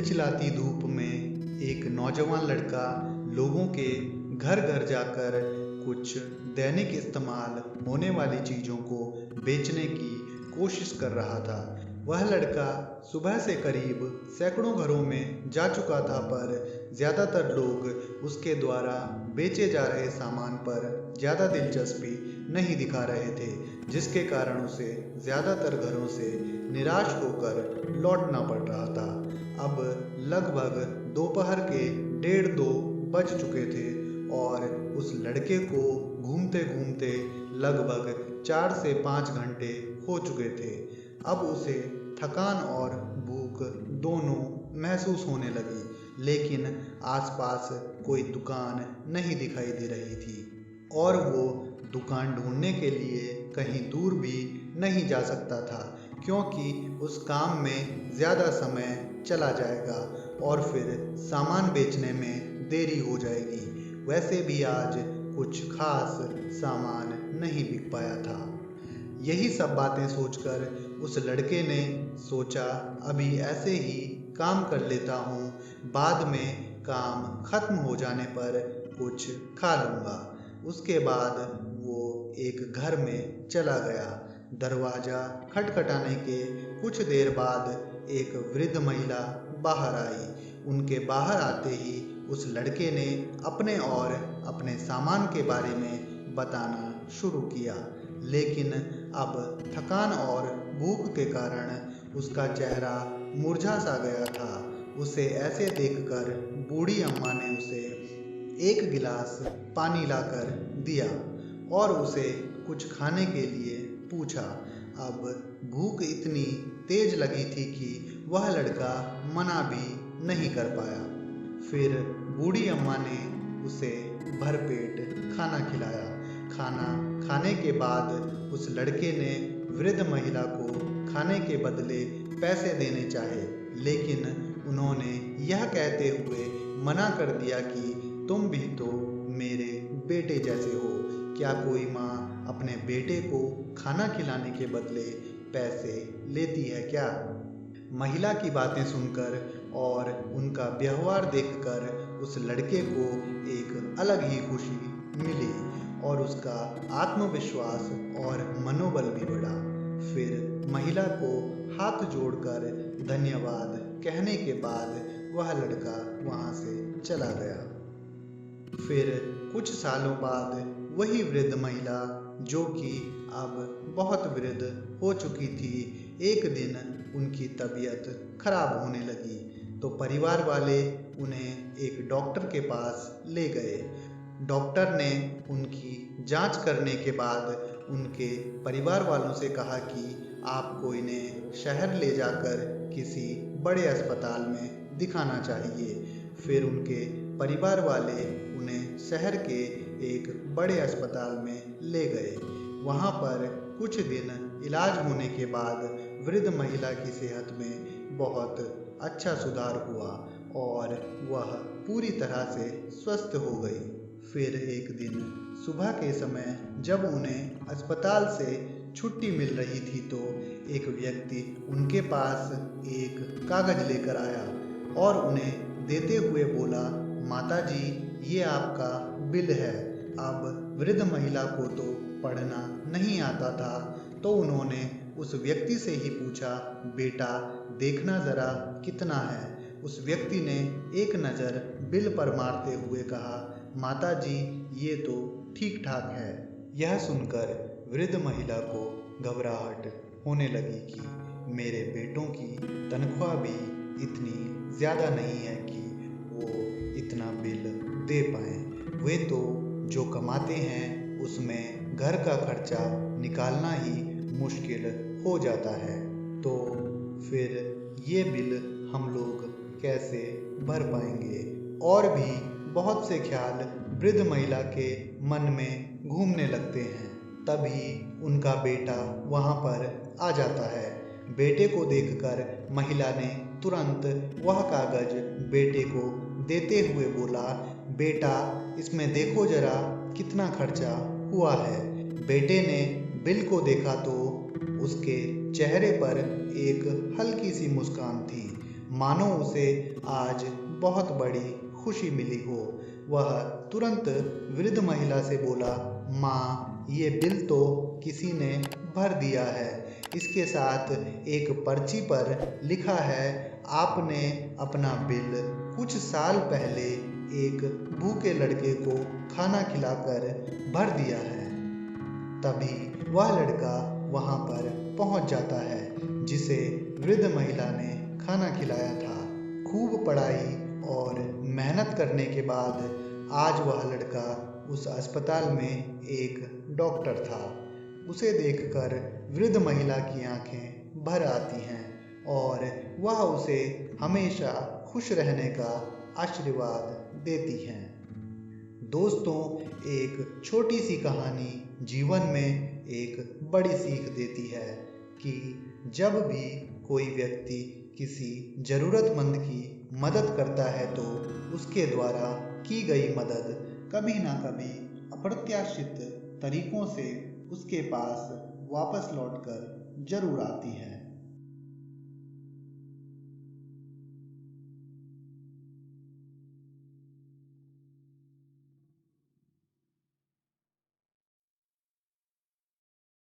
चिलचिलाती धूप में एक नौजवान लड़का लोगों के घर घर जाकर कुछ दैनिक इस्तेमाल होने वाली चीज़ों को बेचने की कोशिश कर रहा था। वह लड़का सुबह से करीब सैकड़ों घरों में जा चुका था, पर ज़्यादातर लोग उसके द्वारा बेचे जा रहे सामान पर ज़्यादा दिलचस्पी नहीं दिखा रहे थे, जिसके कारण उसे ज़्यादातर घरों से निराश होकर लौटना पड़ रहा था। अब लगभग दोपहर के 1:30-2 बज चुके थे और उस लड़के को घूमते घूमते लगभग 4 से 5 घंटे हो चुके थे। अब उसे थकान और भूख दोनों महसूस होने लगी, लेकिन आसपास कोई दुकान नहीं दिखाई दे रही थी और वो दुकान ढूंढने के लिए कहीं दूर भी नहीं जा सकता था, क्योंकि उस काम में ज़्यादा समय चला जाएगा और फिर सामान बेचने में देरी हो जाएगी। वैसे भी आज कुछ खास सामान नहीं बिक पाया था। यही सब बातें सोचकर उस लड़के ने सोचा, अभी ऐसे ही काम कर लेता हूँ, बाद में काम खत्म हो जाने पर कुछ खा लूँगा। उसके बाद वो एक घर में चला गया। दरवाज़ा खटखटाने के कुछ देर बाद एक वृद्ध महिला बाहर आई। उनके बाहर आते ही उस लड़के ने अपने और अपने सामान के बारे में बताना शुरू किया, लेकिन अब थकान और भूख के कारण उसका चेहरा मुरझा सा गया था। उसे ऐसे देखकर बूढ़ी अम्मा ने उसे एक गिलास पानी लाकर दिया और उसे कुछ खाने के लिए पूछा। अब भूख इतनी तेज लगी थी कि वह लड़का मना भी नहीं कर पाया। फिर बूढ़ी अम्मा ने उसे भरपेट खाना खिलाया। खाना खाने के बाद उस लड़के ने वृद्ध महिला को खाने के बदले पैसे देने चाहे, लेकिन उन्होंने यह कहते हुए मना कर दिया कि तुम भी तो मेरे बेटे जैसे हो, क्या कोई माँ अपने बेटे को खाना खिलाने के बदले पैसे लेती है क्या? महिला की बातें सुनकर और उनका व्यवहार देखकर उस लड़के को एक अलग ही खुशी मिली और उसका आत्मविश्वास और मनोबल भी बढ़ा। फिर महिला को हाथ जोड़कर धन्यवाद कहने के बाद वह लड़का वहाँ से चला गया। फिर कुछ सालों बाद वही वृद्ध महिला, जो कि अब बहुत वृद्ध हो चुकी थी, एक दिन उनकी तबीयत खराब होने लगी तो परिवार वाले उन्हें एक डॉक्टर के पास ले गए। डॉक्टर ने उनकी जांच करने के बाद उनके परिवार वालों से कहा कि आपको इन्हें शहर ले जाकर किसी बड़े अस्पताल में दिखाना चाहिए। फिर उनके परिवार वाले उन्हें शहर के एक बड़े अस्पताल में ले गए। वहाँ पर कुछ दिन इलाज होने के बाद वृद्ध महिला की सेहत में बहुत अच्छा सुधार हुआ और वह पूरी तरह से स्वस्थ हो गई। फिर एक दिन सुबह के समय जब उन्हें अस्पताल से छुट्टी मिल रही थी तो एक व्यक्ति उनके पास एक कागज लेकर आया और उन्हें देते हुए बोला, माता जी, ये आपका बिल है। अब वृद्ध महिला को तो पढ़ना नहीं आता था, तो उन्होंने उस व्यक्ति से ही पूछा, बेटा देखना ज़रा कितना है। उस व्यक्ति ने एक नज़र बिल पर मारते हुए कहा, माता जी, ये तो ठीक ठाक है। यह सुनकर वृद्ध महिला को घबराहट होने लगी कि मेरे बेटों की तनख्वाह भी इतनी ज़्यादा नहीं है कि वो इतना बिल दे पाएँ। वे तो जो कमाते हैं उसमें घर का खर्चा निकालना ही मुश्किल हो जाता है, तो फिर ये बिल हम लोग कैसे भर पाएंगे? और भी बहुत से ख्याल वृद्ध महिला के मन में घूमने लगते हैं। तभी उनका बेटा वहाँ पर आ जाता है। बेटे को देखकर महिला ने तुरंत वह कागज बेटे को देते हुए बोला, बेटा इसमें देखो जरा कितना खर्चा हुआ है। बेटे ने बिल को देखा तो उसके चेहरे पर एक हल्की सी मुस्कान थी। मानो उसे आज बहुत बड़ी खुशी मिली हो। वह तुरंत वृद्ध महिला से बोला, माँ, ये बिल तो किसी ने भर दिया है। इसके साथ एक पर्ची पर लिखा है, आपने अपना बिल कुछ साल पहले एक भूखे लड़के को खाना खिलाकर भर दिया है। तभी वह लड़का वहां पर पहुंच जाता है जिसे वृद्ध महिला ने खाना खिलाया था। खूब पढ़ाई और मेहनत करने के बाद आज वह लड़का उस अस्पताल में एक डॉक्टर था। उसे देखकर वृद्ध महिला की आंखें भर आती हैं और वह उसे हमेशा खुश रहने का आशीर्वाद देती हैं। दोस्तों, एक छोटी सी कहानी जीवन में एक बड़ी सीख देती है कि जब भी कोई व्यक्ति किसी ज़रूरतमंद की मदद करता है तो उसके द्वारा की गई मदद कभी ना कभी अप्रत्याशित तरीकों से उसके पास वापस लौटकर जरूर आती है।